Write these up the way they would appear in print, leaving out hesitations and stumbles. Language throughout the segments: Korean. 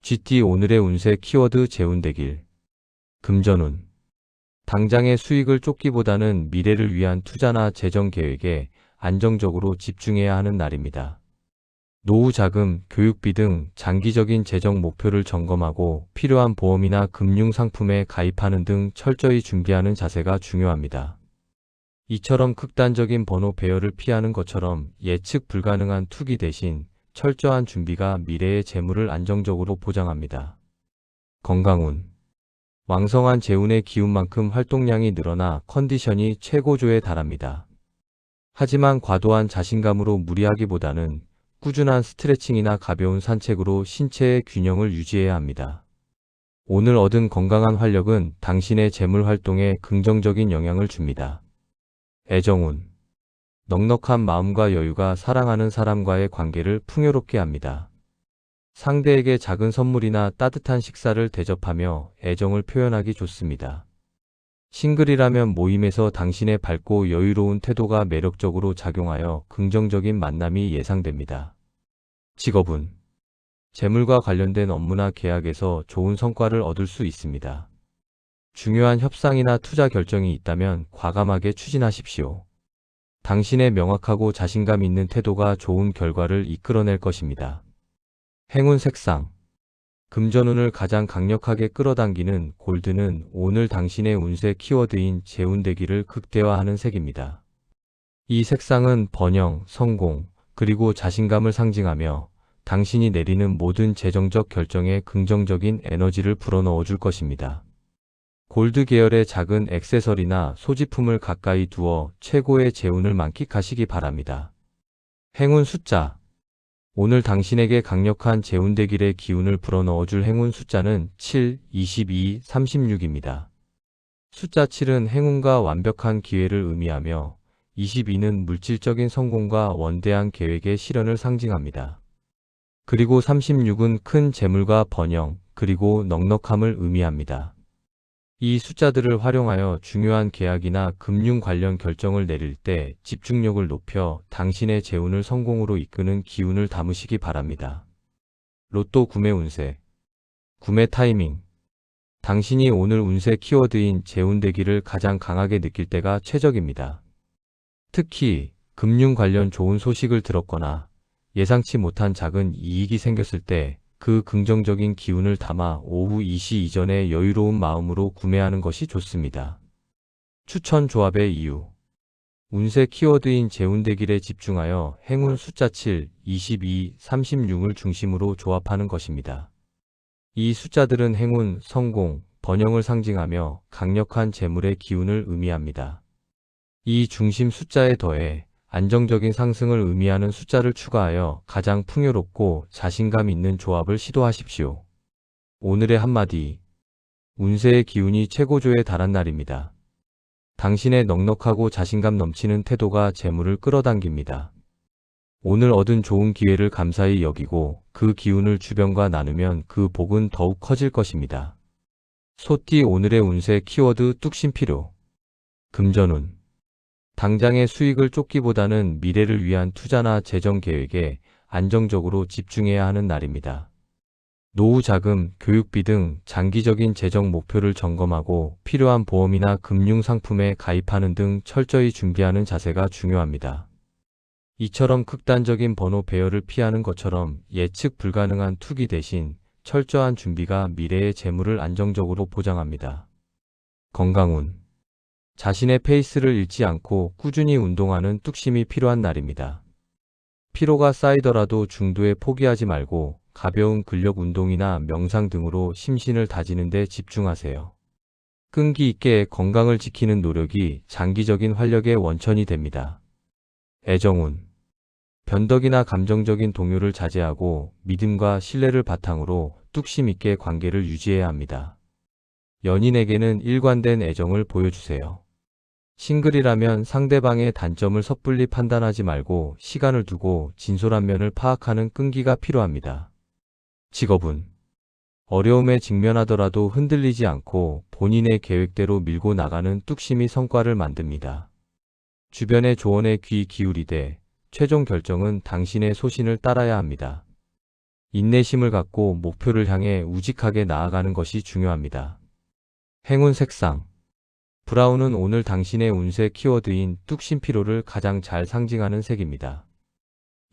GT 오늘의 운세 키워드 재운대길. 금전운. 당장의 수익을 쫓기보다는 미래를 위한 투자나 재정 계획에 안정적으로 집중해야 하는 날입니다. 노후 자금, 교육비 등 장기적인 재정 목표를 점검하고 필요한 보험이나 금융 상품에 가입하는 등 철저히 준비하는 자세가 중요합니다. 이처럼 극단적인 번호 배열을 피하는 것처럼 예측 불가능한 투기 대신 철저한 준비가 미래의 재물을 안정적으로 보장합니다. 건강운. 왕성한 재운의 기운만큼 활동량이 늘어나 컨디션이 최고조에 달합니다. 하지만 과도한 자신감으로 무리하기보다는 꾸준한 스트레칭이나 가벼운 산책으로 신체의 균형을 유지해야 합니다. 오늘 얻은 건강한 활력은 당신의 재물 활동에 긍정적인 영향을 줍니다. 애정운. 넉넉한 마음과 여유가 사랑하는 사람과의 관계를 풍요롭게 합니다. 상대에게 작은 선물이나 따뜻한 식사를 대접하며 애정을 표현하기 좋습니다. 싱글이라면 모임에서 당신의 밝고 여유로운 태도가 매력적으로 작용하여 긍정적인 만남이 예상됩니다. 직업운. 재물과 관련된 업무나 계약에서 좋은 성과를 얻을 수 있습니다. 중요한 협상이나 투자 결정이 있다면 과감하게 추진하십시오. 당신의 명확하고 자신감 있는 태도가 좋은 결과를 이끌어낼 것입니다. 행운 색상. 금전운을 가장 강력하게 끌어당기는 골드는 오늘 당신의 운세 키워드인 재운대기를 극대화하는 색입니다. 이 색상은 번영, 성공, 그리고 자신감을 상징하며 당신이 내리는 모든 재정적 결정에 긍정적인 에너지를 불어넣어 줄 것입니다. 골드 계열의 작은 액세서리나 소지품을 가까이 두어 최고의 재운을 만끽하시기 바랍니다. 행운 숫자. 오늘 당신에게 강력한 재운대길의 기운을 불어넣어줄 행운 숫자는 7, 22, 36입니다. 숫자 7은 행운과 완벽한 기회를 의미하며 22는 물질적인 성공과 원대한 계획의 실현을 상징합니다. 그리고 36은 큰 재물과 번영, 그리고 넉넉함을 의미합니다. 이 숫자들을 활용하여 중요한 계약이나 금융 관련 결정을 내릴 때 집중력을 높여 당신의 재운을 성공으로 이끄는 기운을 담으시기 바랍니다. 로또 구매 운세. 구매 타이밍. 당신이 오늘 운세 키워드인 재운대기를 가장 강하게 느낄 때가 최적입니다. 특히 금융 관련 좋은 소식을 들었거나 예상치 못한 작은 이익이 생겼을 때 그 긍정적인 기운을 담아 오후 2시 이전에 여유로운 마음으로 구매하는 것이 좋습니다. 추천 조합의 이유. 운세 키워드인 재운대길에 집중하여 행운 숫자 7, 22, 36을 중심으로 조합하는 것입니다. 이 숫자들은 행운, 성공, 번영을 상징하며 강력한 재물의 기운을 의미합니다. 이 중심 숫자에 더해 안정적인 상승을 의미하는 숫자를 추가하여 가장 풍요롭고 자신감 있는 조합을 시도하십시오. 오늘의 한마디. 운세의 기운이 최고조에 달한 날입니다. 당신의 넉넉하고 자신감 넘치는 태도가 재물을 끌어당깁니다. 오늘 얻은 좋은 기회를 감사히 여기고 그 기운을 주변과 나누면 그 복은 더욱 커질 것입니다. 소띠 오늘의 운세 키워드 뚝심필요. 금전운. 당장의 수익을 쫓기보다는 미래를 위한 투자나 재정 계획에 안정적으로 집중해야 하는 날입니다. 노후 자금, 교육비 등 장기적인 재정 목표를 점검하고 필요한 보험이나 금융 상품에 가입하는 등 철저히 준비하는 자세가 중요합니다. 이처럼 극단적인 번호 배열을 피하는 것처럼 예측 불가능한 투기 대신 철저한 준비가 미래의 재물을 안정적으로 보장합니다. 건강운. 자신의 페이스를 잃지 않고 꾸준히 운동하는 뚝심이 필요한 날입니다. 피로가 쌓이더라도 중도에 포기하지 말고 가벼운 근력 운동이나 명상 등으로 심신을 다지는 데 집중하세요. 끈기 있게 건강을 지키는 노력이 장기적인 활력의 원천이 됩니다. 애정운. 변덕이나 감정적인 동요를 자제하고 믿음과 신뢰를 바탕으로 뚝심 있게 관계를 유지해야 합니다. 연인에게는 일관된 애정을 보여주세요. 싱글이라면 상대방의 단점을 섣불리 판단하지 말고 시간을 두고 진솔한 면을 파악하는 끈기가 필요합니다. 직업운. 어려움에 직면하더라도 흔들리지 않고 본인의 계획대로 밀고 나가는 뚝심이 성과를 만듭니다. 주변의 조언에 귀 기울이되 최종 결정은 당신의 소신을 따라야 합니다. 인내심을 갖고 목표를 향해 우직하게 나아가는 것이 중요합니다. 행운 색상 브라운은 오늘 당신의 운세 키워드인 뚝심피로를 가장 잘 상징하는 색입니다.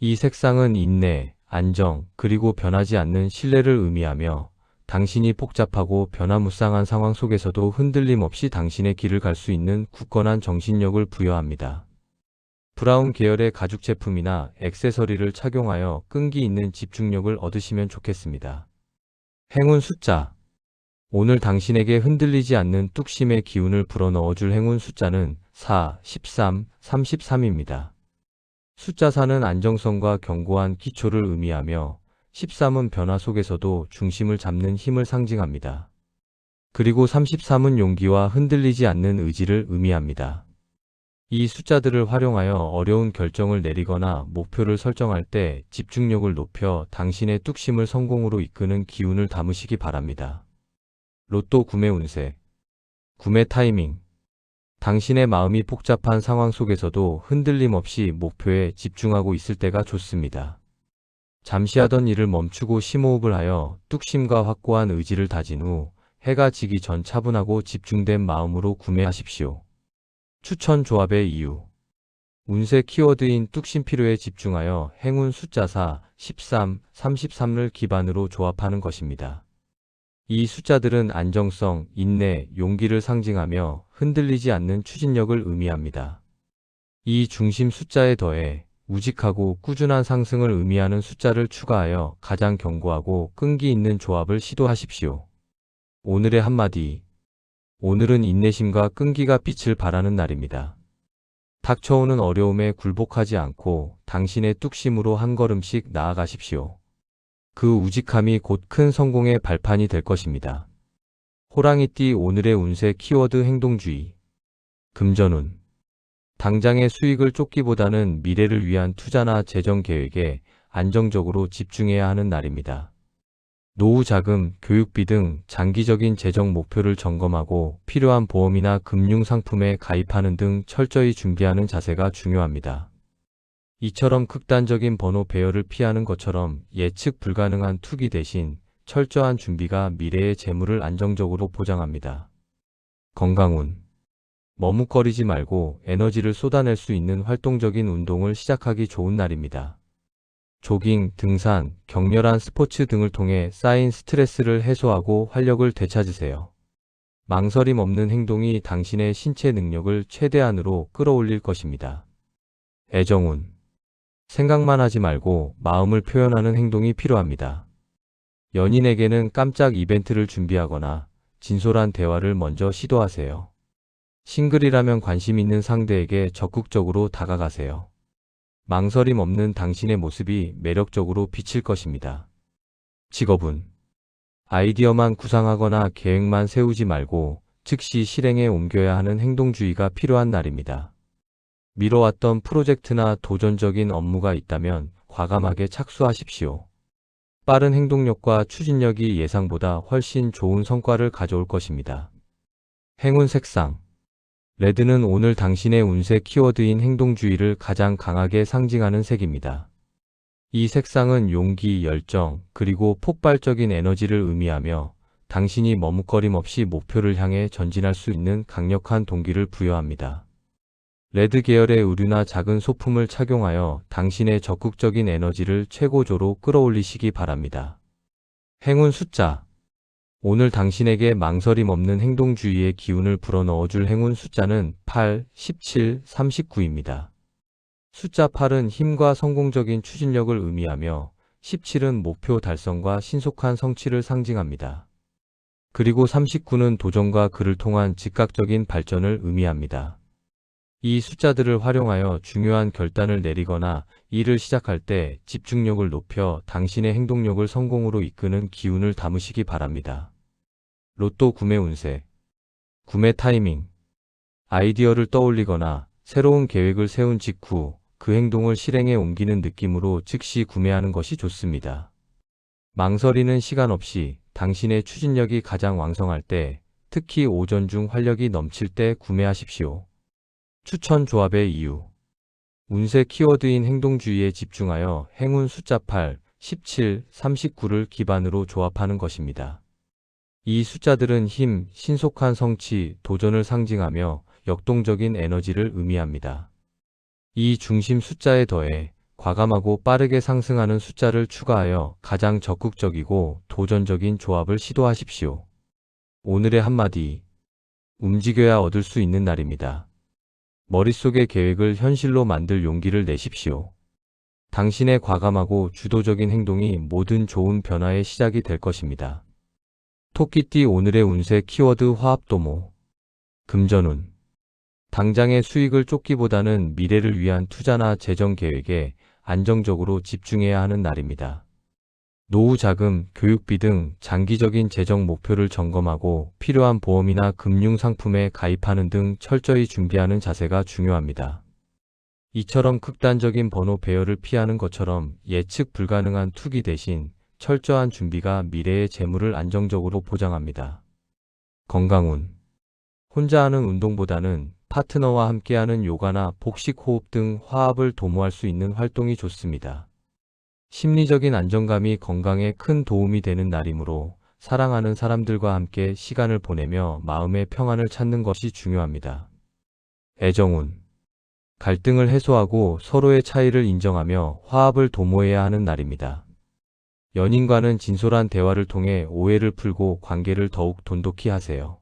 이 색상은 인내, 안정, 그리고 변하지 않는 신뢰를 의미하며 당신이 복잡하고 변화무쌍한 상황 속에서도 흔들림 없이 당신의 길을 갈 수 있는 굳건한 정신력을 부여합니다. 브라운 계열의 가죽 제품이나 액세서리를 착용하여 끈기 있는 집중력을 얻으시면 좋겠습니다. 행운 숫자 오늘 당신에게 흔들리지 않는 뚝심의 기운을 불어넣어줄 행운 숫자는 4, 13, 33입니다. 숫자 4는 안정성과 견고한 기초를 의미하며 13은 변화 속에서도 중심을 잡는 힘을 상징합니다. 그리고 33은 용기와 흔들리지 않는 의지를 의미합니다. 이 숫자들을 활용하여 어려운 결정을 내리거나 목표를 설정할 때 집중력을 높여 당신의 뚝심을 성공으로 이끄는 기운을 담으시기 바랍니다. 로또 구매 운세 구매 타이밍 당신의 마음이 복잡한 상황 속에서도 흔들림 없이 목표에 집중하고 있을 때가 좋습니다. 잠시 하던 일을 멈추고 심호흡을 하여 뚝심과 확고한 의지를 다진 후 해가 지기 전 차분하고 집중된 마음으로 구매하십시오. 추천 조합의 이유 운세 키워드인 뚝심피로에 집중하여 행운 숫자 4, 13, 33을 기반으로 조합하는 것입니다. 이 숫자들은 안정성, 인내, 용기를 상징하며 흔들리지 않는 추진력을 의미합니다. 이 중심 숫자에 더해 우직하고 꾸준한 상승을 의미하는 숫자를 추가하여 가장 견고하고 끈기 있는 조합을 시도하십시오. 오늘의 한마디 오늘은 인내심과 끈기가 빛을 발하는 날입니다. 닥쳐오는 어려움에 굴복하지 않고 당신의 뚝심으로 한 걸음씩 나아가십시오. 그 우직함이 곧 큰 성공의 발판이 될 것입니다. 호랑이띠 오늘의 운세 키워드 행동주의 금전운 당장의 수익을 쫓기보다는 미래를 위한 투자나 재정 계획에 안정적으로 집중해야 하는 날입니다. 노후 자금, 교육비 등 장기적인 재정 목표를 점검하고 필요한 보험이나 금융 상품에 가입하는 등 철저히 준비하는 자세가 중요합니다. 이처럼 극단적인 번호 배열을 피하는 것처럼 예측 불가능한 투기 대신 철저한 준비가 미래의 재물을 안정적으로 보장합니다. 건강운 머뭇거리지 말고 에너지를 쏟아낼 수 있는 활동적인 운동을 시작하기 좋은 날입니다. 조깅, 등산, 격렬한 스포츠 등을 통해 쌓인 스트레스를 해소하고 활력을 되찾으세요. 망설임 없는 행동이 당신의 신체 능력을 최대한으로 끌어올릴 것입니다. 애정운 생각만 하지 말고 마음을 표현하는 행동이 필요합니다. 연인에게는 깜짝 이벤트를 준비하거나 진솔한 대화를 먼저 시도하세요. 싱글이라면 관심 있는 상대에게 적극적으로 다가가세요. 망설임 없는 당신의 모습이 매력적으로 비칠 것입니다. 직업운 아이디어만 구상하거나 계획만 세우지 말고 즉시 실행에 옮겨야 하는 행동주의가 필요한 날입니다. 미뤄왔던 프로젝트나 도전적인 업무가 있다면 과감하게 착수하십시오. 빠른 행동력과 추진력이 예상보다 훨씬 좋은 성과를 가져올 것입니다. 행운 색상 레드는 오늘 당신의 운세 키워드인 행동주의를 가장 강하게 상징하는 색입니다. 이 색상은 용기, 열정, 그리고 폭발적인 에너지를 의미하며 당신이 머뭇거림 없이 목표를 향해 전진할 수 있는 강력한 동기를 부여합니다. 레드 계열의 의류나 작은 소품을 착용하여 당신의 적극적인 에너지를 최고조로 끌어올리시기 바랍니다. 행운 숫자 오늘 당신에게 망설임 없는 행동주의의 기운을 불어넣어줄 행운 숫자는 8, 17, 39입니다. 숫자 8은 힘과 성공적인 추진력을 의미하며 17은 목표 달성과 신속한 성취를 상징합니다. 그리고 39는 도전과 그를 통한 즉각적인 발전을 의미합니다. 이 숫자들을 활용하여 중요한 결단을 내리거나 일을 시작할 때 집중력을 높여 당신의 행동력을 성공으로 이끄는 기운을 담으시기 바랍니다. 로또 구매 운세 구매 타이밍 아이디어를 떠올리거나 새로운 계획을 세운 직후 그 행동을 실행에 옮기는 느낌으로 즉시 구매하는 것이 좋습니다. 망설이는 시간 없이 당신의 추진력이 가장 왕성할 때, 특히 오전 중 활력이 넘칠 때 구매하십시오. 추천 조합의 이유 운세 키워드인 행동주의에 집중하여 행운 숫자 8, 17, 39를 기반으로 조합하는 것입니다. 이 숫자들은 힘, 신속한 성취, 도전을 상징하며 역동적인 에너지를 의미합니다. 이 중심 숫자에 더해 과감하고 빠르게 상승하는 숫자를 추가하여 가장 적극적이고 도전적인 조합을 시도하십시오. 오늘의 한마디, 움직여야 얻을 수 있는 날입니다. 머릿속의 계획을 현실로 만들 용기를 내십시오. 당신의 과감하고 주도적인 행동이 모든 좋은 변화의 시작이 될 것입니다. 토끼띠 오늘의 운세 키워드 화합도모. 금전운. 당장의 수익을 쫓기보다는 미래를 위한 투자나 재정 계획에 안정적으로 집중해야 하는 날입니다. 노후 자금, 교육비 등 장기적인 재정 목표를 점검하고 필요한 보험이나 금융 상품에 가입하는 등 철저히 준비하는 자세가 중요합니다. 이처럼 극단적인 번호 배열을 피하는 것처럼 예측 불가능한 투기 대신 철저한 준비가 미래의 재물을 안정적으로 보장합니다. 건강운. 혼자 하는 운동보다는 파트너와 함께하는 요가나 복식 호흡 등 화합을 도모할 수 있는 활동이 좋습니다. 심리적인 안정감이 건강에 큰 도움이 되는 날이므로 사랑하는 사람들과 함께 시간을 보내며 마음의 평안을 찾는 것이 중요합니다. 애정운. 갈등을 해소하고 서로의 차이를 인정하며 화합을 도모해야 하는 날입니다. 연인과는 진솔한 대화를 통해 오해를 풀고 관계를 더욱 돈독히 하세요.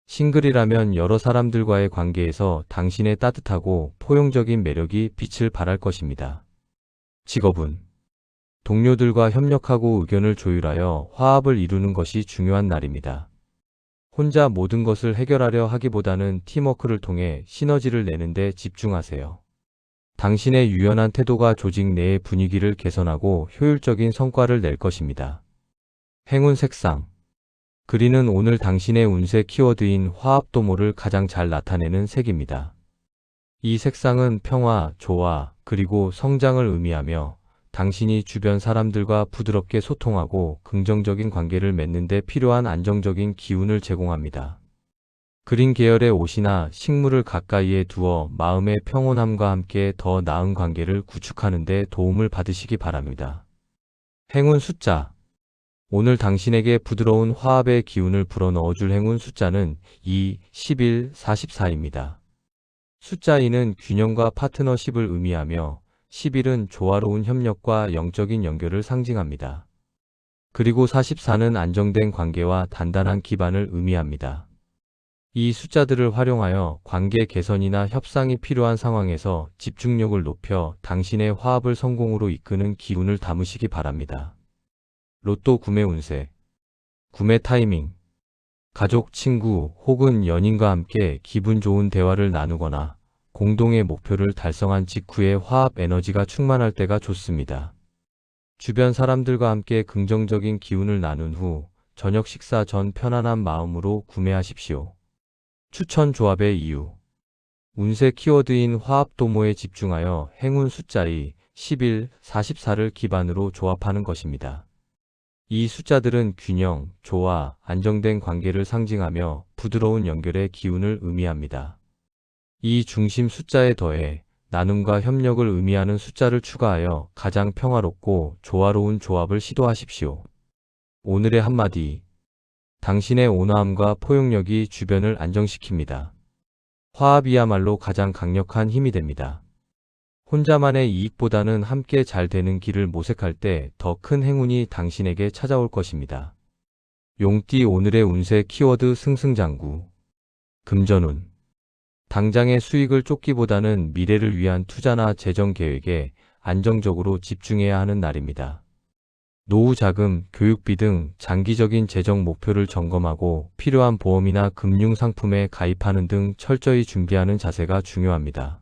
싱글이라면 여러 사람들과의 관계에서 당신의 따뜻하고 포용적인 매력이 빛을 발할 것입니다. 직업운. 동료들과 협력하고 의견을 조율하여 화합을 이루는 것이 중요한 날입니다. 혼자 모든 것을 해결하려 하기보다는 팀워크를 통해 시너지를 내는 데 집중하세요. 당신의 유연한 태도가 조직 내의 분위기를 개선하고 효율적인 성과를 낼 것입니다. 행운 색상. 그린은 오늘 당신의 운세 키워드인 화합도모를 가장 잘 나타내는 색입니다. 이 색상은 평화, 조화, 그리고 성장을 의미하며 당신이 주변 사람들과 부드럽게 소통하고 긍정적인 관계를 맺는 데 필요한 안정적인 기운을 제공합니다. 그린 계열의 옷이나 식물을 가까이에 두어 마음의 평온함과 함께 더 나은 관계를 구축하는 데 도움을 받으시기 바랍니다. 행운 숫자. 오늘 당신에게 부드러운 화합의 기운을 불어넣어줄 행운 숫자는 2, 11, 44입니다. 숫자 2는 균형과 파트너십을 의미하며 11은 조화로운 협력과 영적인 연결을 상징합니다. 그리고 44는 안정된 관계와 단단한 기반을 의미합니다. 이 숫자들을 활용하여 관계 개선이나 협상이 필요한 상황에서 집중력을 높여 당신의 화합을 성공으로 이끄는 기운을 담으시기 바랍니다. 로또 구매 운세. 구매 타이밍. 가족, 친구 혹은 연인과 함께 기분 좋은 대화를 나누거나 공동의 목표를 달성한 직후에 화합 에너지가 충만할 때가 좋습니다. 주변 사람들과 함께 긍정적인 기운을 나눈 후 저녁 식사 전 편안한 마음으로 구매하십시오. 추천 조합의 이유. 운세 키워드인 화합도모에 집중하여 행운 숫자 2, 11, 44를 기반으로 조합하는 것입니다. 이 숫자들은 균형, 조화, 안정된 관계를 상징하며 부드러운 연결의 기운을 의미합니다. 이 중심 숫자에 더해 나눔과 협력을 의미하는 숫자를 추가하여 가장 평화롭고 조화로운 조합을 시도하십시오. 오늘의 한마디. 당신의 온화함과 포용력이 주변을 안정시킵니다. 화합이야말로 가장 강력한 힘이 됩니다. 혼자만의 이익보다는 함께 잘 되는 길을 모색할 때 더 큰 행운이 당신에게 찾아올 것입니다. 용띠 오늘의 운세 키워드 승승장구. 금전운. 당장의 수익을 쫓기보다는 미래를 위한 투자나 재정 계획에 안정적으로 집중해야 하는 날입니다. 노후 자금, 교육비 등 장기적인 재정 목표를 점검하고 필요한 보험이나 금융 상품에 가입하는 등 철저히 준비하는 자세가 중요합니다.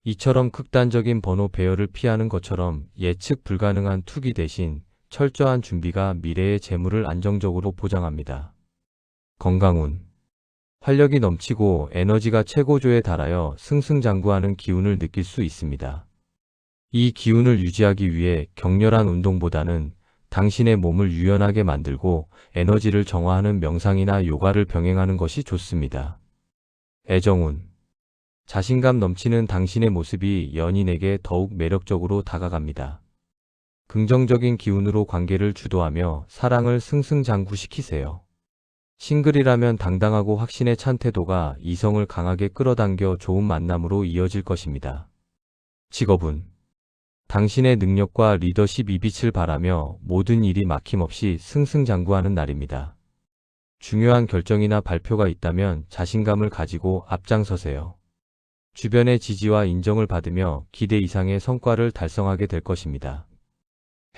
이처럼 극단적인 번호 배열을 피하는 것처럼 예측 불가능한 투기 대신 철저한 준비가 미래의 재물을 안정적으로 보장합니다. 건강운. 활력이 넘치고 에너지가 최고조에 달하여 승승장구하는 기운을 느낄 수 있습니다. 이 기운을 유지하기 위해 격렬한 운동보다는 당신의 몸을 유연하게 만들고 에너지를 정화하는 명상이나 요가를 병행하는 것이 좋습니다. 애정운. 자신감 넘치는 당신의 모습이 연인에게 더욱 매력적으로 다가갑니다. 긍정적인 기운으로 관계를 주도하며 사랑을 승승장구시키세요. 싱글이라면 당당하고 확신에 찬 태도가 이성을 강하게 끌어당겨 좋은 만남으로 이어질 것입니다. 직업은 당신의 능력과 리더십이 빛을 발하며 모든 일이 막힘없이 승승장구하는 날입니다. 중요한 결정이나 발표가 있다면 자신감을 가지고 앞장서세요. 주변의 지지와 인정을 받으며 기대 이상의 성과를 달성하게 될 것입니다.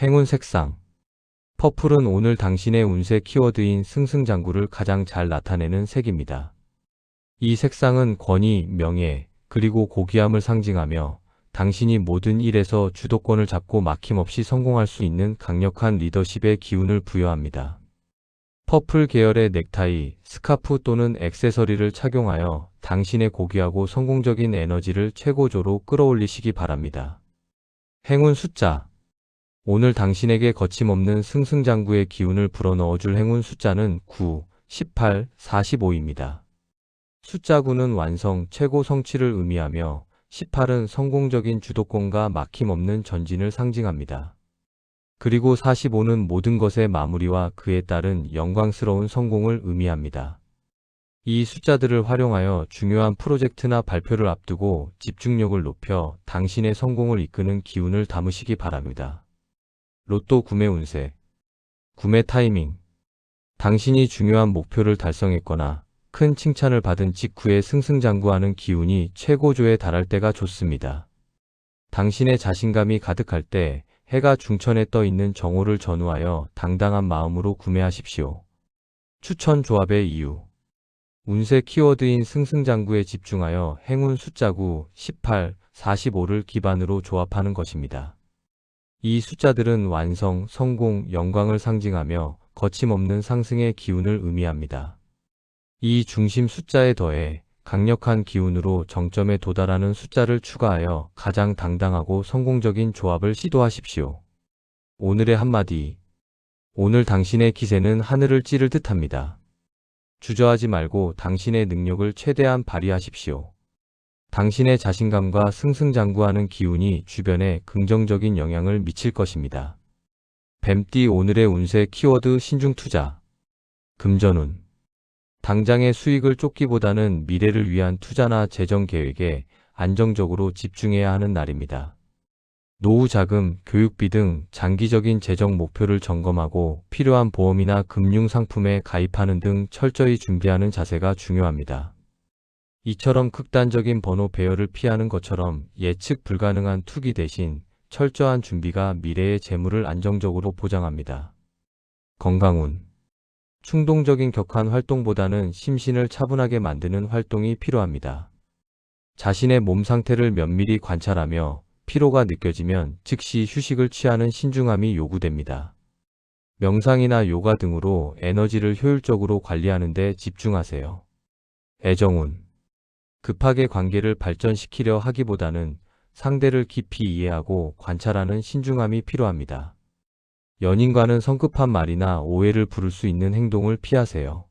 행운 색상 퍼플은 오늘 당신의 운세 키워드인 승승장구를 가장 잘 나타내는 색입니다. 이 색상은 권위, 명예, 그리고 고귀함을 상징하며 당신이 모든 일에서 주도권을 잡고 막힘없이 성공할 수 있는 강력한 리더십의 기운을 부여합니다. 퍼플 계열의 넥타이, 스카프 또는 액세서리를 착용하여 당신의 고귀하고 성공적인 에너지를 최고조로 끌어올리시기 바랍니다. 행운 숫자 오늘 당신에게 거침없는 승승장구의 기운을 불어넣어줄 행운 숫자는 9, 18, 45입니다. 숫자 9는 완성, 최고 성취를 의미하며 18은 성공적인 주도권과 막힘없는 전진을 상징합니다. 그리고 45는 모든 것의 마무리와 그에 따른 영광스러운 성공을 의미합니다. 이 숫자들을 활용하여 중요한 프로젝트나 발표를 앞두고 집중력을 높여 당신의 성공을 이끄는 기운을 담으시기 바랍니다. 로또 구매 운세 구매 타이밍 당신이 중요한 목표를 달성했거나 큰 칭찬을 받은 직후에 승승장구하는 기운이 최고조에 달할 때가 좋습니다. 당신의 자신감이 가득할 때 해가 중천에 떠 있는 정오를 전후하여 당당한 마음으로 구매하십시오. 추천 조합의 이유 운세 키워드인 승승장구에 집중하여 행운 숫자 9, 18, 45를 기반으로 조합하는 것입니다. 이 숫자들은 완성, 성공, 영광을 상징하며 거침없는 상승의 기운을 의미합니다. 이 중심 숫자에 더해 강력한 기운으로 정점에 도달하는 숫자를 추가하여 가장 당당하고 성공적인 조합을 시도하십시오. 오늘의 한마디 오늘 당신의 기세는 하늘을 찌를 듯합니다. 주저하지 말고 당신의 능력을 최대한 발휘하십시오. 당신의 자신감과 승승장구하는 기운이 주변에 긍정적인 영향을 미칠 것입니다. 뱀띠 오늘의 운세 키워드 신중투자 금전운 당장의 수익을 쫓기보다는 미래를 위한 투자나 재정 계획에 안정적으로 집중해야 하는 날입니다. 노후 자금, 교육비 등 장기적인 재정 목표를 점검하고 필요한 보험이나 금융 상품에 가입하는 등 철저히 준비하는 자세가 중요합니다. 이처럼 극단적인 번호 배열을 피하는 것처럼 예측 불가능한 투기 대신 철저한 준비가 미래의 재물을 안정적으로 보장합니다. 건강운 충동적인 격한 활동보다는 심신을 차분하게 만드는 활동이 필요합니다. 자신의 몸 상태를 면밀히 관찰하며 피로가 느껴지면 즉시 휴식을 취하는 신중함이 요구됩니다. 명상이나 요가 등으로 에너지를 효율적으로 관리하는 데 집중하세요. 애정운 급하게 관계를 발전시키려 하기보다는 상대를 깊이 이해하고 관찰하는 신중함이 필요합니다. 연인과는 성급한 말이나 오해를 부를 수 있는 행동을 피하세요.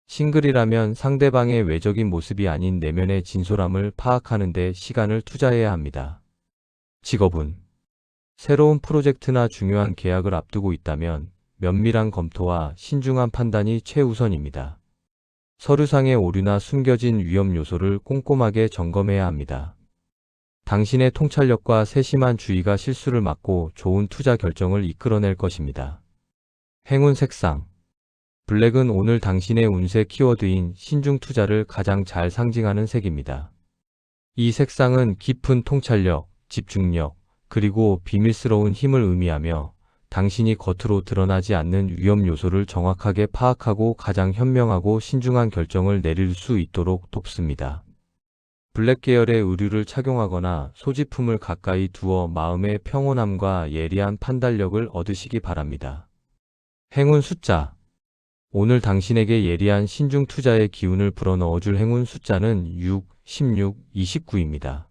싱글이라면 상대방의 외적인 모습이 아닌 내면의 진솔함을 파악하는 데 시간을 투자해야 합니다. 직업은 새로운 프로젝트나 중요한 계약을 앞두고 있다면 면밀한 검토와 신중한 판단이 최우선입니다. 서류상의 오류나 숨겨진 위험 요소를 꼼꼼하게 점검해야 합니다. 당신의 통찰력과 세심한 주의가 실수를 막고 좋은 투자 결정을 이끌어낼 것입니다. 행운 색상 블랙은 오늘 당신의 운세 키워드인 신중 투자를 가장 잘 상징하는 색입니다. 이 색상은 깊은 통찰력, 집중력, 그리고 비밀스러운 힘을 의미하며 당신이 겉으로 드러나지 않는 위험 요소를 정확하게 파악하고 가장 현명하고 신중한 결정을 내릴 수 있도록 돕습니다. 블랙 계열의 의류를 착용하거나 소지품을 가까이 두어 마음의 평온함과 예리한 판단력을 얻으시기 바랍니다. 행운 숫자 오늘 당신에게 예리한 신중 투자의 기운을 불어넣어줄 행운 숫자는 6, 16, 29입니다.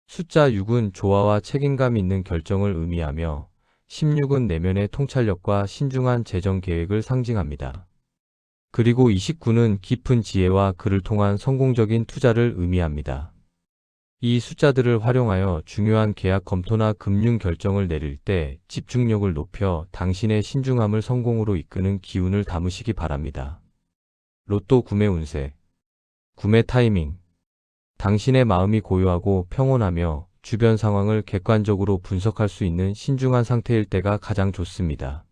숫자 6은 조화와 책임감 있는 결정을 의미하며 16은 내면의 통찰력과 신중한 재정 계획을 상징합니다. 그리고 29는 깊은 지혜와 그를 통한 성공적인 투자를 의미합니다. 이 숫자들을 활용하여 중요한 계약 검토나 금융 결정을 내릴 때 집중력을 높여 당신의 신중함을 성공으로 이끄는 기운을 담으시기 바랍니다. 로또 구매 운세. 구매 타이밍. 당신의 마음이 고요하고 평온하며 주변 상황을 객관적으로 분석할 수 있는 신중한 상태일 때가 가장 좋습니다.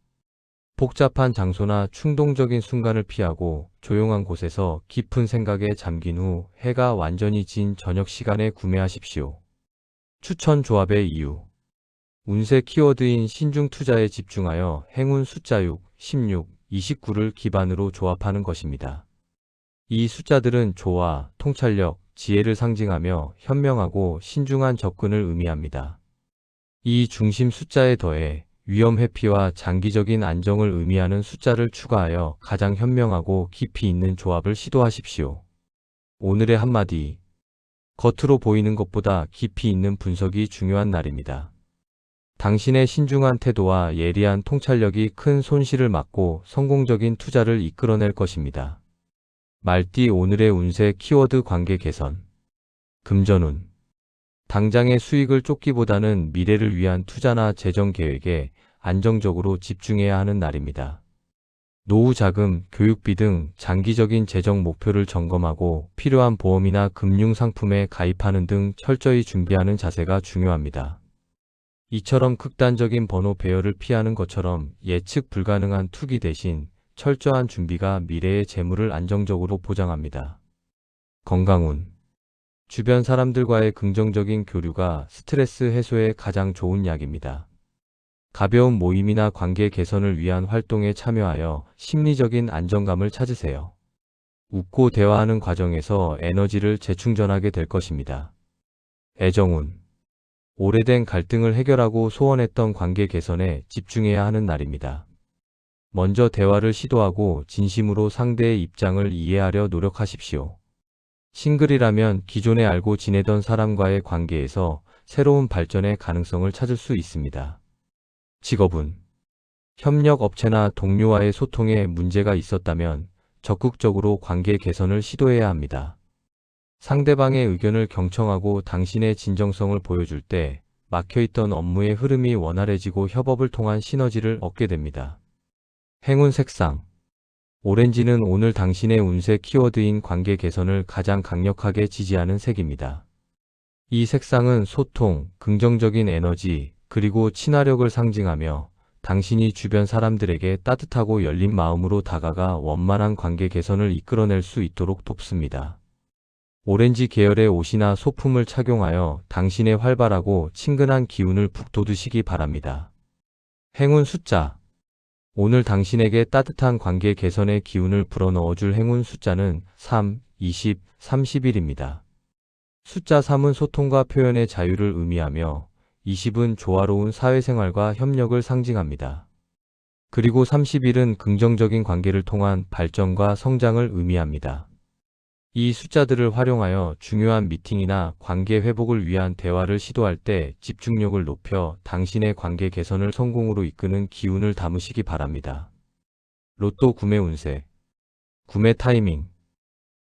복잡한 장소나 충동적인 순간을 피하고 조용한 곳에서 깊은 생각에 잠긴 후 해가 완전히 진 저녁 시간에 구매하십시오. 추천 조합의 이유. 운세 키워드인 신중 투자에 집중하여 행운 숫자 6, 16, 29를 기반으로 조합하는 것입니다. 이 숫자들은 조화, 통찰력, 지혜를 상징하며 현명하고 신중한 접근을 의미합니다. 이 중심 숫자에 더해 위험 회피와 장기적인 안정을 의미하는 숫자를 추가하여 가장 현명하고 깊이 있는 조합을 시도하십시오. 오늘의 한마디. 겉으로 보이는 것보다 깊이 있는 분석이 중요한 날입니다. 당신의 신중한 태도와 예리한 통찰력이 큰 손실을 막고 성공적인 투자를 이끌어낼 것입니다. 말띠 오늘의 운세 키워드 관계 개선. 금전운. 당장의 수익을 쫓기보다는 미래를 위한 투자나 재정 계획에 안정적으로 집중해야 하는 날입니다. 노후 자금, 교육비 등 장기적인 재정 목표를 점검하고 필요한 보험이나 금융 상품에 가입하는 등 철저히 준비하는 자세가 중요합니다. 이처럼 극단적인 번호 배열을 피하는 것처럼 예측 불가능한 투기 대신 철저한 준비가 미래의 재물을 안정적으로 보장합니다. 건강운. 주변 사람들과의 긍정적인 교류가 스트레스 해소에 가장 좋은 약입니다. 가벼운 모임이나 관계 개선을 위한 활동에 참여하여 심리적인 안정감을 찾으세요. 웃고 대화하는 과정에서 에너지를 재충전하게 될 것입니다. 애정운. 오래된 갈등을 해결하고 소원했던 관계 개선에 집중해야 하는 날입니다. 먼저 대화를 시도하고 진심으로 상대의 입장을 이해하려 노력하십시오. 싱글이라면 기존에 알고 지내던 사람과의 관계에서 새로운 발전의 가능성을 찾을 수 있습니다. 직업운. 협력 업체나 동료와의 소통에 문제가 있었다면 적극적으로 관계 개선을 시도해야 합니다. 상대방의 의견을 경청하고 당신의 진정성을 보여줄 때 막혀있던 업무의 흐름이 원활해지고 협업을 통한 시너지를 얻게 됩니다. 행운 색상. 오렌지는 오늘 당신의 운세 키워드인 관계 개선을 가장 강력하게 지지하는 색입니다. 이 색상은 소통, 긍정적인 에너지, 그리고 친화력을 상징하며 당신이 주변 사람들에게 따뜻하고 열린 마음으로 다가가 원만한 관계 개선을 이끌어낼 수 있도록 돕습니다. 오렌지 계열의 옷이나 소품을 착용하여 당신의 활발하고 친근한 기운을 북돋우시기 바랍니다. 행운 숫자. 오늘 당신에게 따뜻한 관계 개선의 기운을 불어넣어줄 행운 숫자는 3, 20, 31입니다. 숫자 3은 소통과 표현의 자유를 의미하며 20은 조화로운 사회생활과 협력을 상징합니다. 그리고 31은 긍정적인 관계를 통한 발전과 성장을 의미합니다. 이 숫자들을 활용하여 중요한 미팅이나 관계 회복을 위한 대화를 시도할 때 집중력을 높여 당신의 관계 개선을 성공으로 이끄는 기운을 담으시기 바랍니다. 로또 구매 운세. 구매 타이밍.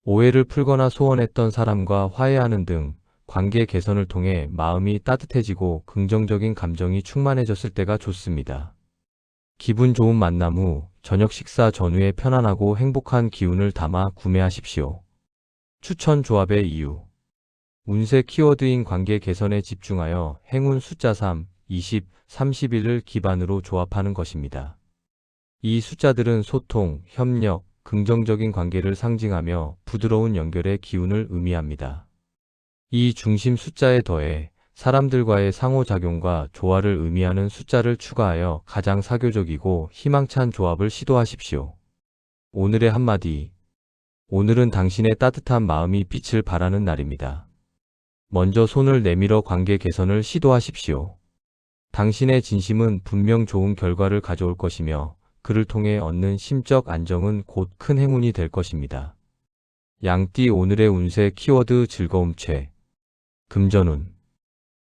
오해를 풀거나 소원했던 사람과 화해하는 등 관계 개선을 통해 마음이 따뜻해지고 긍정적인 감정이 충만해졌을 때가 좋습니다. 기분 좋은 만남 후 저녁 식사 전후에 편안하고 행복한 기운을 담아 구매하십시오. 추천 조합의 이유. 운세 키워드인 관계 개선에 집중하여 행운 숫자 3, 20, 31을 기반으로 조합하는 것입니다. 이 숫자들은 소통, 협력, 긍정적인 관계를 상징하며 부드러운 연결의 기운을 의미합니다. 이 중심 숫자에 더해 사람들과의 상호작용과 조화를 의미하는 숫자를 추가하여 가장 사교적이고 희망찬 조합을 시도하십시오. 오늘의 한마디. 오늘은 당신의 따뜻한 마음이 빛을 발하는 날입니다. 먼저 손을 내밀어 관계 개선을 시도하십시오. 당신의 진심은 분명 좋은 결과를 가져올 것이며 그를 통해 얻는 심적 안정은 곧 큰 행운이 될 것입니다. 양띠 오늘의 운세 키워드 즐거움체. 금전운.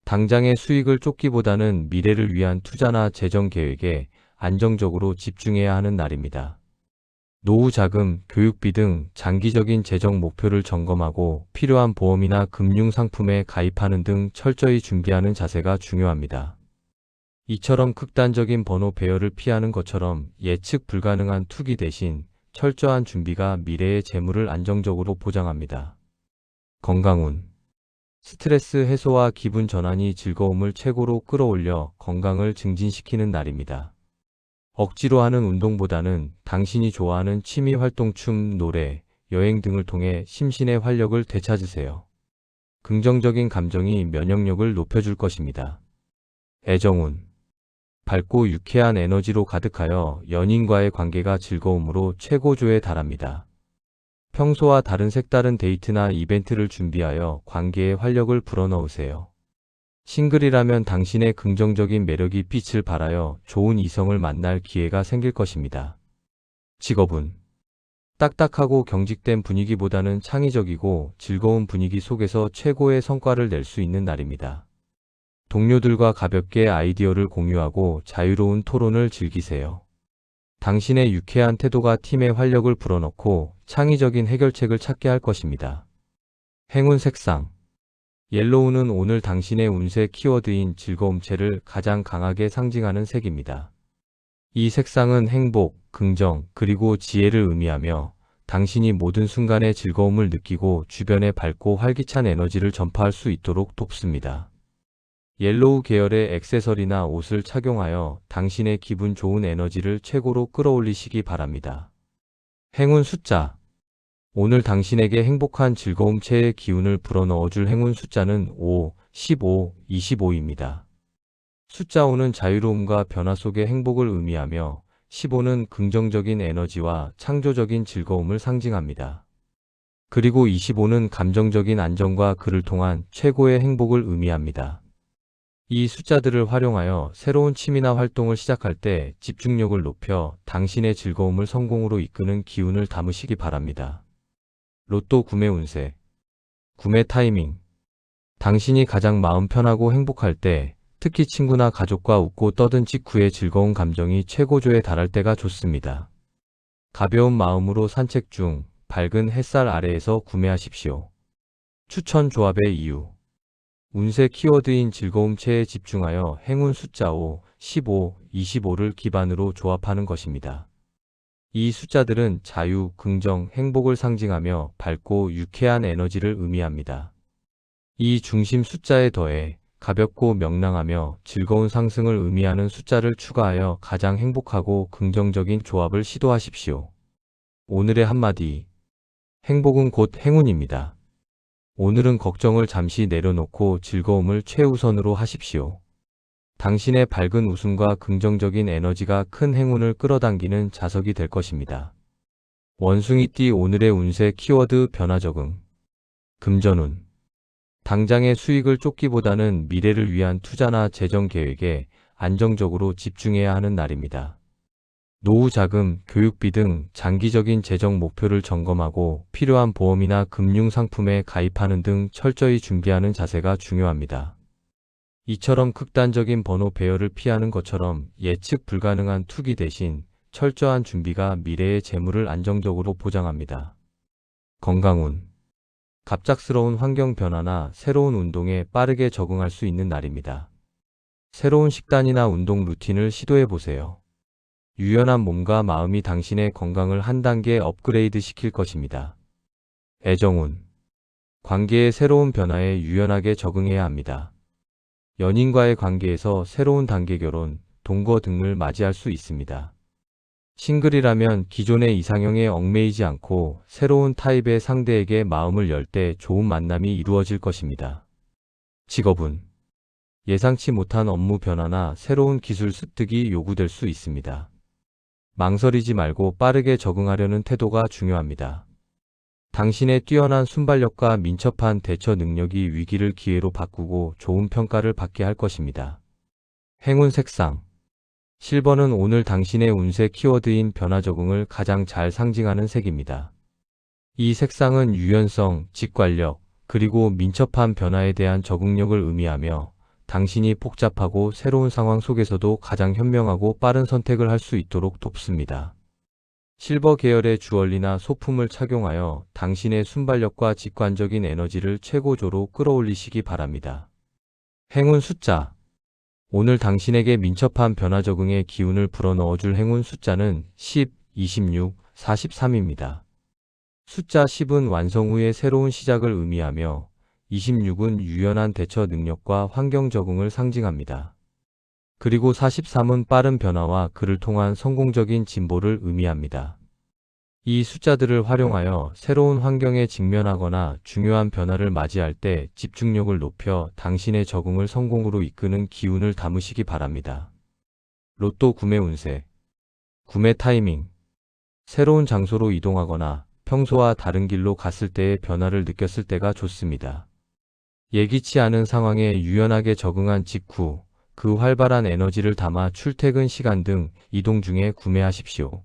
당장의 수익을 쫓기보다는 미래를 위한 투자나 재정 계획에 안정적으로 집중해야 하는 날입니다. 노후 자금, 교육비 등 장기적인 재정 목표를 점검하고 필요한 보험이나 금융 상품에 가입하는 등 철저히 준비하는 자세가 중요합니다. 이처럼 극단적인 번호 배열을 피하는 것처럼 예측 불가능한 투기 대신 철저한 준비가 미래의 재물을 안정적으로 보장합니다. 건강운. 스트레스 해소와 기분 전환이 즐거움을 최고로 끌어올려 건강을 증진시키는 날입니다. 억지로 하는 운동보다는 당신이 좋아하는 취미 활동, 춤, 노래, 여행 등을 통해 심신의 활력을 되찾으세요. 긍정적인 감정이 면역력을 높여줄 것입니다. 애정운. 밝고 유쾌한 에너지로 가득하여 연인과의 관계가 즐거움으로 최고조에 달합니다. 평소와 다른 색다른 데이트나 이벤트를 준비하여 관계에 활력을 불어넣으세요. 싱글이라면 당신의 긍정적인 매력이 빛을 발하여 좋은 이성을 만날 기회가 생길 것입니다. 직업운. 딱딱하고 경직된 분위기보다는 창의적이고 즐거운 분위기 속에서 최고의 성과를 낼 수 있는 날입니다. 동료들과 가볍게 아이디어를 공유하고 자유로운 토론을 즐기세요. 당신의 유쾌한 태도가 팀의 활력을 불어넣고 창의적인 해결책을 찾게 할 것입니다. 행운 색상. 옐로우는 오늘 당신의 운세 키워드인 즐거움체를 가장 강하게 상징하는 색입니다. 이 색상은 행복, 긍정, 그리고 지혜를 의미하며 당신이 모든 순간에 즐거움을 느끼고 주변에 밝고 활기찬 에너지를 전파할 수 있도록 돕습니다. 옐로우 계열의 액세서리나 옷을 착용하여 당신의 기분 좋은 에너지를 최고로 끌어올리시기 바랍니다. 행운 숫자. 오늘 당신에게 행복한 즐거움체의 기운을 불어넣어줄 행운 숫자는 5, 15, 25입니다. 숫자 5는 자유로움과 변화 속의 행복을 의미하며 15는 긍정적인 에너지와 창조적인 즐거움을 상징합니다. 그리고 25는 감정적인 안정과 그를 통한 최고의 행복을 의미합니다. 이 숫자들을 활용하여 새로운 취미나 활동을 시작할 때 집중력을 높여 당신의 즐거움을 성공으로 이끄는 기운을 담으시기 바랍니다. 로또 구매 운세. 구매 타이밍. 당신이 가장 마음 편하고 행복할 때, 특히 친구나 가족과 웃고 떠든 직후의 즐거운 감정이 최고조에 달할 때가 좋습니다. 가벼운 마음으로 산책 중 밝은 햇살 아래에서 구매하십시오. 추천 조합의 이유. 운세 키워드인 즐거움체에 집중하여 행운 숫자 5, 15, 25를 기반으로 조합하는 것입니다. 이 숫자들은 자유, 긍정, 행복을 상징하며 밝고 유쾌한 에너지를 의미합니다. 이 중심 숫자에 더해 가볍고 명랑하며 즐거운 상승을 의미하는 숫자를 추가하여 가장 행복하고 긍정적인 조합을 시도하십시오. 오늘의 한마디. 행복은 곧 행운입니다. 오늘은 걱정을 잠시 내려놓고 즐거움을 최우선으로 하십시오. 당신의 밝은 웃음과 긍정적인 에너지가 큰 행운을 끌어당기는 자석이 될 것입니다. 원숭이띠 오늘의 운세 키워드 변화 적응. 금전운. 당장의 수익을 쫓기보다는 미래를 위한 투자나 재정 계획에 안정적으로 집중해야 하는 날입니다. 노후 자금, 교육비 등 장기적인 재정 목표를 점검하고 필요한 보험이나 금융 상품에 가입하는 등 철저히 준비하는 자세가 중요합니다. 이처럼 극단적인 번호 배열을 피하는 것처럼 예측 불가능한 투기 대신 철저한 준비가 미래의 재물을 안정적으로 보장합니다. 건강운. 갑작스러운 환경 변화나 새로운 운동에 빠르게 적응할 수 있는 날입니다. 새로운 식단이나 운동 루틴을 시도해 보세요. 유연한 몸과 마음이 당신의 건강을 한 단계 업그레이드 시킬 것입니다. 애정운. 관계의 새로운 변화에 유연하게 적응해야 합니다. 연인과의 관계에서 새로운 단계 결혼, 동거 등을 맞이할 수 있습니다. 싱글이라면 기존의 이상형에 얽매이지 않고 새로운 타입의 상대에게 마음을 열 때 좋은 만남이 이루어질 것입니다. 직업운. 예상치 못한 업무 변화나 새로운 기술 습득이 요구될 수 있습니다. 망설이지 말고 빠르게 적응하려는 태도가 중요합니다. 당신의 뛰어난 순발력과 민첩한 대처 능력이 위기를 기회로 바꾸고 좋은 평가를 받게 할 것입니다. 행운 색상. 실버는 오늘 당신의 운세 키워드인 변화 적응을 가장 잘 상징하는 색입니다. 이 색상은 유연성, 직관력, 그리고 민첩한 변화에 대한 적응력을 의미하며 당신이 복잡하고 새로운 상황 속에서도 가장 현명하고 빠른 선택을 할 수 있도록 돕습니다. 실버 계열의 주얼리나 소품을 착용하여 당신의 순발력과 직관적인 에너지를 최고조로 끌어올리시기 바랍니다. 행운 숫자. 오늘 당신에게 민첩한 변화 적응의 기운을 불어넣어줄 행운 숫자는 10, 26, 43입니다. 숫자 10은 완성 후의 새로운 시작을 의미하며 26은 유연한 대처 능력과 환경 적응을 상징합니다. 그리고 43은 빠른 변화와 그를 통한 성공적인 진보를 의미합니다. 이 숫자들을 활용하여 새로운 환경에 직면하거나 중요한 변화를 맞이할 때 집중력을 높여 당신의 적응을 성공으로 이끄는 기운을 담으시기 바랍니다. 로또 구매 운세. 구매 타이밍. 새로운 장소로 이동하거나 평소와 다른 길로 갔을 때의 변화를 느꼈을 때가 좋습니다. 예기치 않은 상황에 유연하게 적응한 직후 그 활발한 에너지를 담아 출퇴근 시간 등 이동 중에 구매하십시오.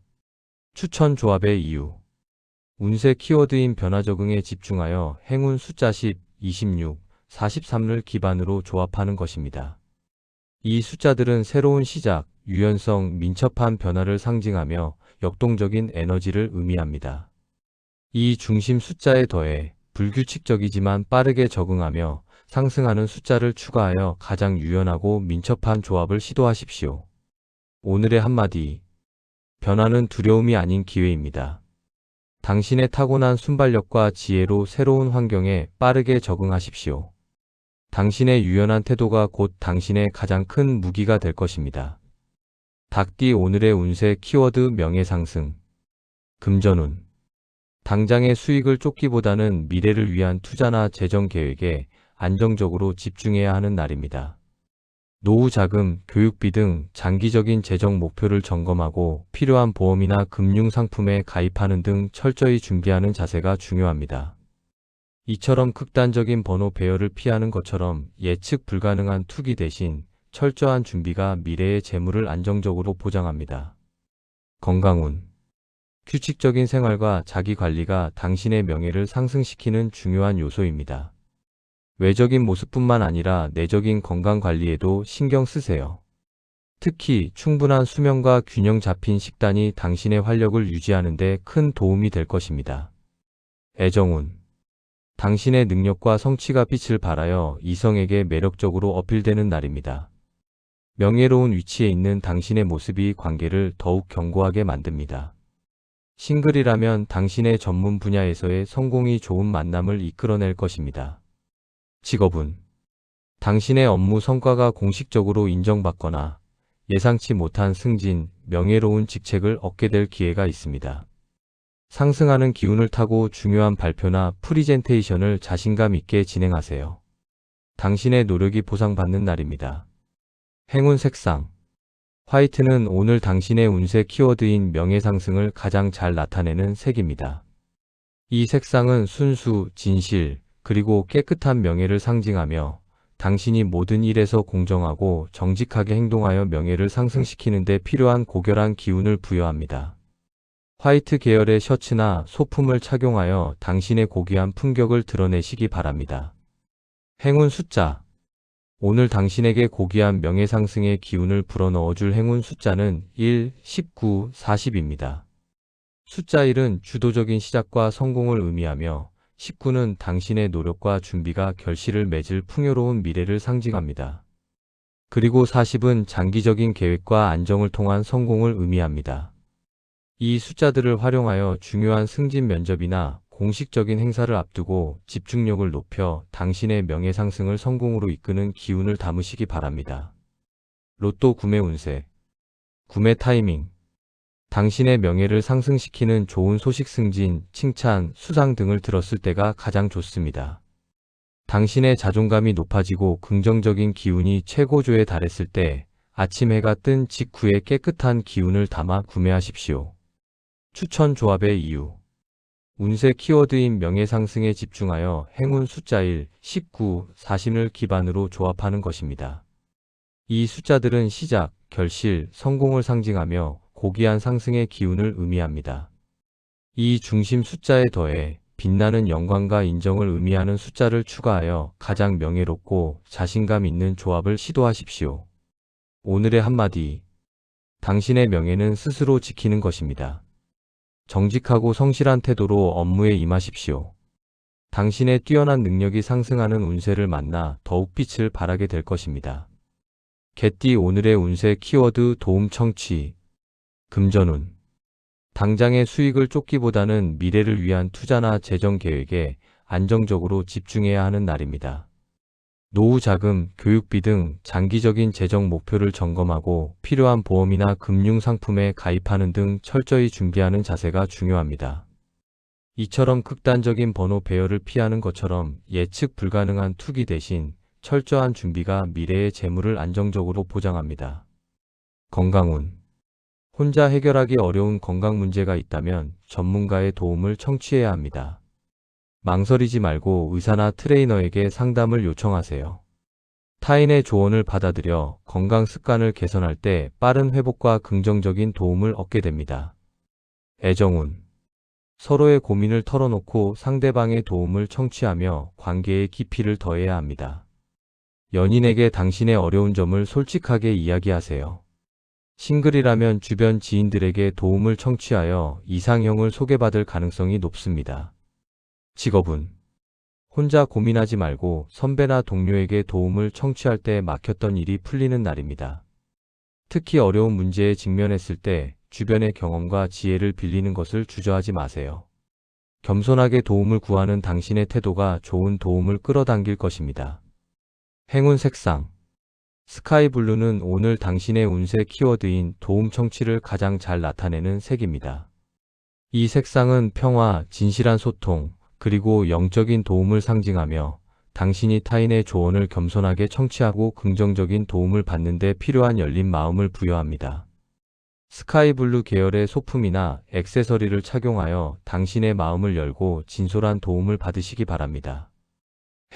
추천 조합의 이유. 운세 키워드인 변화 적응에 집중하여 행운 숫자 10, 26, 43을 기반으로 조합하는 것입니다. 이 숫자들은 새로운 시작, 유연성, 민첩한 변화를 상징하며 역동적인 에너지를 의미합니다. 이 중심 숫자에 더해 불규칙적이지만 빠르게 적응하며 상승하는 숫자를 추가하여 가장 유연하고 민첩한 조합을 시도하십시오. 오늘의 한마디. 변화는 두려움이 아닌 기회입니다. 당신의 타고난 순발력과 지혜로 새로운 환경에 빠르게 적응하십시오. 당신의 유연한 태도가 곧 당신의 가장 큰 무기가 될 것입니다. 닭띠 오늘의 운세 키워드 명예상승. 금전운. 당장의 수익을 쫓기보다는 미래를 위한 투자나 재정 계획에 안정적으로 집중해야 하는 날입니다. 노후 자금, 교육비 등 장기적인 재정 목표를 점검하고 필요한 보험이나 금융 상품에 가입하는 등 철저히 준비하는 자세가 중요합니다. 이처럼 극단적인 번호 배열을 피하는 것처럼 예측 불가능한 투기 대신 철저한 준비가 미래의 재물을 안정적으로 보장합니다. 건강운. 규칙적인 생활과 자기 관리가 당신의 명예를 상승시키는 중요한 요소입니다. 외적인 모습뿐만 아니라 내적인 건강 관리에도 신경 쓰세요. 특히 충분한 수면과 균형 잡힌 식단이 당신의 활력을 유지하는 데 큰 도움이 될 것입니다. 애정운. 당신의 능력과 성취가 빛을 발하여 이성에게 매력적으로 어필되는 날입니다. 명예로운 위치에 있는 당신의 모습이 관계를 더욱 견고하게 만듭니다. 싱글이라면 당신의 전문 분야에서의 성공이 좋은 만남을 이끌어낼 것입니다. 직업운. 당신의 업무 성과가 공식적으로 인정받거나 예상치 못한 승진, 명예로운 직책을 얻게 될 기회가 있습니다. 상승하는 기운을 타고 중요한 발표나 프리젠테이션을 자신감 있게 진행하세요. 당신의 노력이 보상받는 날입니다. 행운 색상. 화이트는 오늘 당신의 운세 키워드인 명예상승을 가장 잘 나타내는 색입니다. 이 색상은 순수, 진실, 그리고 깨끗한 명예를 상징하며 당신이 모든 일에서 공정하고 정직하게 행동하여 명예를 상승시키는 데 필요한 고결한 기운을 부여합니다. 화이트 계열의 셔츠나 소품을 착용하여 당신의 고귀한 품격을 드러내시기 바랍니다. 행운 숫자. 오늘 당신에게 고귀한 명예상승의 기운을 불어넣어줄 행운 숫자는 1, 19, 40입니다. 숫자 1은 주도적인 시작과 성공을 의미하며 19는 당신의 노력과 준비가 결실을 맺을 풍요로운 미래를 상징합니다. 그리고 40은 장기적인 계획과 안정을 통한 성공을 의미합니다. 이 숫자들을 활용하여 중요한 승진 면접이나 공식적인 행사를 앞두고 집중력을 높여 당신의 명예상승을 성공으로 이끄는 기운을 담으시기 바랍니다. 로또 구매 운세. 구매 타이밍. 당신의 명예를 상승시키는 좋은 소식 승진, 칭찬, 수상 등을 들었을 때가 가장 좋습니다. 당신의 자존감이 높아지고 긍정적인 기운이 최고조에 달했을 때 아침 해가 뜬 직후에 깨끗한 기운을 담아 구매하십시오. 추천 조합의 이유. 운세 키워드인 명예상승에 집중하여 행운 숫자 1, 19, 40을 기반으로 조합하는 것입니다. 이 숫자들은 시작, 결실, 성공을 상징하며 고귀한 상승의 기운을 의미합니다. 이 중심 숫자에 더해 빛나는 영광과 인정을 의미하는 숫자를 추가하여 가장 명예롭고 자신감 있는 조합을 시도하십시오. 오늘의 한마디. 당신의 명예는 스스로 지키는 것입니다. 정직하고 성실한 태도로 업무에 임하십시오. 당신의 뛰어난 능력이 상승하는 운세를 만나 더욱 빛을 발하게 될 것입니다. 개띠 오늘의 운세 키워드 도움 청취. 금전운. 당장의 수익을 쫓기보다는 미래를 위한 투자나 재정 계획에 안정적으로 집중해야 하는 날입니다. 노후 자금, 교육비 등 장기적인 재정 목표를 점검하고 필요한 보험이나 금융 상품에 가입하는 등 철저히 준비하는 자세가 중요합니다. 이처럼 극단적인 번호 배열을 피하는 것처럼 예측 불가능한 투기 대신 철저한 준비가 미래의 재물을 안정적으로 보장합니다. 건강운. 혼자 해결하기 어려운 건강 문제가 있다면 전문가의 도움을 청취해야 합니다. 망설이지 말고 의사나 트레이너에게 상담을 요청하세요. 타인의 조언을 받아들여 건강 습관을 개선할 때 빠른 회복과 긍정적인 도움을 얻게 됩니다. 애정운. 서로의 고민을 털어놓고 상대방의 도움을 청취하며 관계의 깊이를 더해야 합니다. 연인에게 당신의 어려운 점을 솔직하게 이야기하세요. 싱글이라면 주변 지인들에게 도움을 청취하여 이상형을 소개받을 가능성이 높습니다. 직업운. 혼자 고민하지 말고 선배나 동료에게 도움을 청취할 때 막혔던 일이 풀리는 날입니다. 특히 어려운 문제에 직면했을 때 주변의 경험과 지혜를 빌리는 것을 주저하지 마세요. 겸손하게 도움을 구하는 당신의 태도가 좋은 도움을 끌어당길 것입니다. 행운 색상. 스카이블루는 오늘 당신의 운세 키워드인 도움 청취를 가장 잘 나타내는 색입니다. 이 색상은 평화, 진실한 소통, 그리고 영적인 도움을 상징하며 당신이 타인의 조언을 겸손하게 청취하고 긍정적인 도움을 받는 데 필요한 열린 마음을 부여합니다. 스카이블루 계열의 소품이나 액세서리를 착용하여 당신의 마음을 열고 진솔한 도움을 받으시기 바랍니다.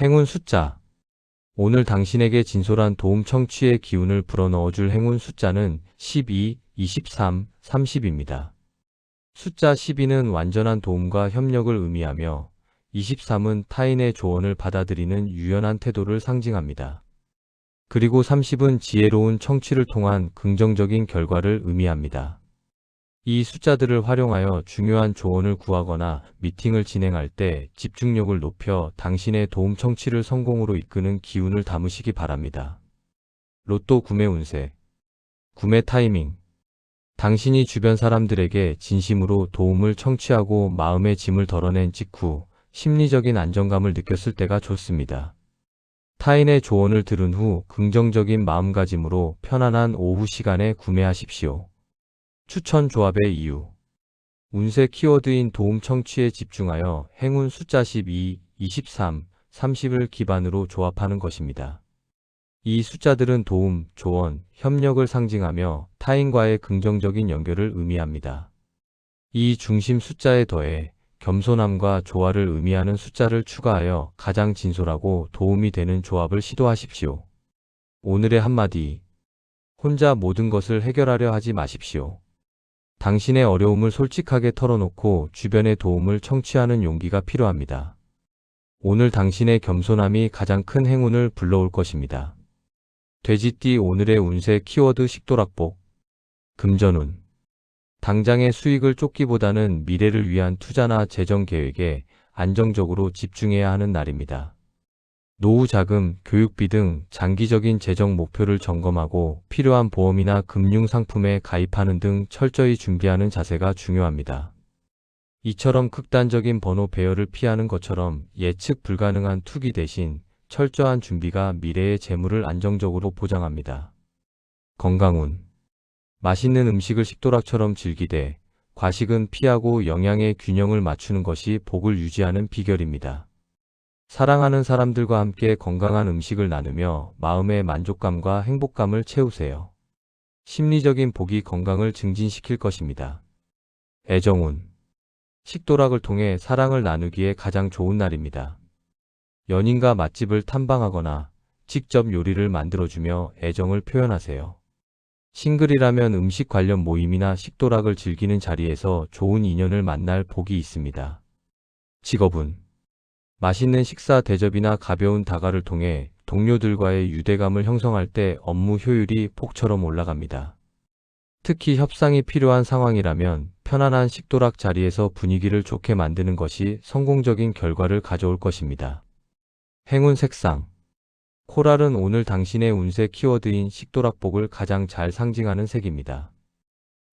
행운 숫자. 오늘 당신에게 진솔한 도움 청취의 기운을 불어넣어줄 행운 숫자는 12, 23, 30입니다. 숫자 12는 완전한 도움과 협력을 의미하며 23은 타인의 조언을 받아들이는 유연한 태도를 상징합니다. 그리고 30은 지혜로운 청취를 통한 긍정적인 결과를 의미합니다. 이 숫자들을 활용하여 중요한 조언을 구하거나 미팅을 진행할 때 집중력을 높여 당신의 도움 청취를 성공으로 이끄는 기운을 담으시기 바랍니다. 로또 구매 운세. 구매 타이밍. 당신이 주변 사람들에게 진심으로 도움을 청취하고 마음의 짐을 덜어낸 직후 심리적인 안정감을 느꼈을 때가 좋습니다. 타인의 조언을 들은 후 긍정적인 마음가짐으로 편안한 오후 시간에 구매하십시오. 추천 조합의 이유. 운세 키워드인 도움 청취에 집중하여 행운 숫자 12, 23, 30을 기반으로 조합하는 것입니다. 이 숫자들은 도움, 조언, 협력을 상징하며 타인과의 긍정적인 연결을 의미합니다. 이 중심 숫자에 더해 겸손함과 조화를 의미하는 숫자를 추가하여 가장 진솔하고 도움이 되는 조합을 시도하십시오. 오늘의 한마디. 혼자 모든 것을 해결하려 하지 마십시오. 당신의 어려움을 솔직하게 털어놓고 주변의 도움을 청취하는 용기가 필요합니다. 오늘 당신의 겸손함이 가장 큰 행운을 불러올 것입니다. 돼지띠 오늘의 운세 키워드 식도락복. 금전운. 당장의 수익을 쫓기보다는 미래를 위한 투자나 재정 계획에 안정적으로 집중해야 하는 날입니다. 노후 자금, 교육비 등 장기적인 재정 목표를 점검하고 필요한 보험이나 금융 상품에 가입하는 등 철저히 준비하는 자세가 중요합니다. 이처럼 극단적인 번호 배열을 피하는 것처럼 예측 불가능한 투기 대신 철저한 준비가 미래의 재물을 안정적으로 보장합니다. 건강운. 맛있는 음식을 식도락처럼 즐기되 과식은 피하고 영양의 균형을 맞추는 것이 복을 유지하는 비결입니다. 사랑하는 사람들과 함께 건강한 음식을 나누며 마음의 만족감과 행복감을 채우세요. 심리적인 복이 건강을 증진시킬 것입니다. 애정운. 식도락을 통해 사랑을 나누기에 가장 좋은 날입니다. 연인과 맛집을 탐방하거나 직접 요리를 만들어주며 애정을 표현하세요. 싱글이라면 음식 관련 모임이나 식도락을 즐기는 자리에서 좋은 인연을 만날 복이 있습니다. 직업운. 맛있는 식사 대접이나 가벼운 다가를 통해 동료들과의 유대감을 형성할 때 업무 효율이 폭처럼 올라갑니다. 특히 협상이 필요한 상황이라면 편안한 식도락 자리에서 분위기를 좋게 만드는 것이 성공적인 결과를 가져올 것입니다. 행운 색상. 코랄은 오늘 당신의 운세 키워드인 식도락복을 가장 잘 상징하는 색입니다.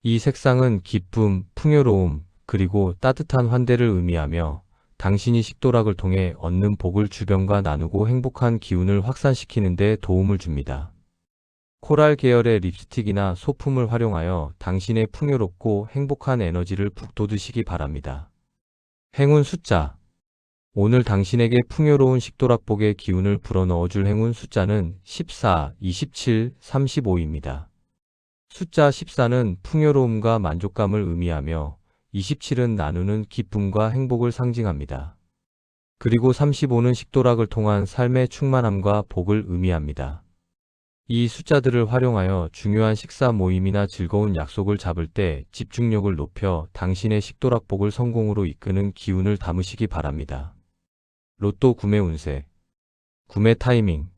이 색상은 기쁨, 풍요로움, 그리고 따뜻한 환대를 의미하며 당신이 식도락을 통해 얻는 복을 주변과 나누고 행복한 기운을 확산시키는 데 도움을 줍니다. 코랄 계열의 립스틱이나 소품을 활용하여 당신의 풍요롭고 행복한 에너지를 북돋으시기 바랍니다. 행운 숫자. 오늘 당신에게 풍요로운 식도락복의 기운을 불어넣어줄 행운 숫자는 14, 27, 35입니다. 숫자 14는 풍요로움과 만족감을 의미하며 27은 나누는 기쁨과 행복을 상징합니다. 그리고 35는 식도락을 통한 삶의 충만함과 복을 의미합니다. 이 숫자들을 활용하여 중요한 식사 모임이나 즐거운 약속을 잡을 때 집중력을 높여 당신의 식도락복을 성공으로 이끄는 기운을 담으시기 바랍니다. 로또 구매 운세. 구매 타이밍.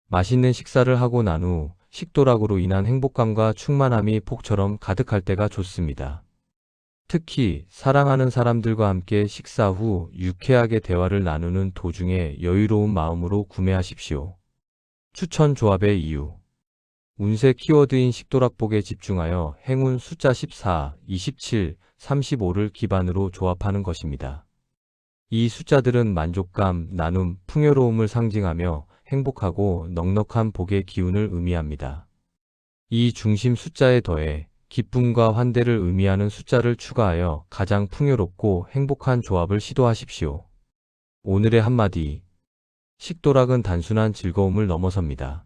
맛있는 식사를 하고 난 후 식도락으로 인한 행복감과 충만함이 폭처럼 가득할 때가 좋습니다. 특히 사랑하는 사람들과 함께 식사 후 유쾌하게 대화를 나누는 도중에 여유로운 마음으로 구매하십시오. 추천 조합의 이유. 운세 키워드인 식도락복에 집중하여 행운 숫자 14, 27, 35를 기반으로 조합하는 것입니다. 이 숫자들은 만족감, 나눔, 풍요로움을 상징하며 행복하고 넉넉한 복의 기운을 의미합니다. 이 중심 숫자에 더해 기쁨과 환대를 의미하는 숫자를 추가하여 가장 풍요롭고 행복한 조합을 시도하십시오. 오늘의 한마디. 식도락은 단순한 즐거움을 넘어섭니다.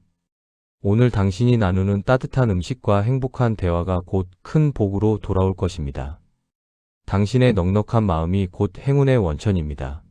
오늘 당신이 나누는 따뜻한 음식과 행복한 대화가 곧 큰 복으로 돌아올 것입니다. 당신의 넉넉한 마음이 곧 행운의 원천입니다.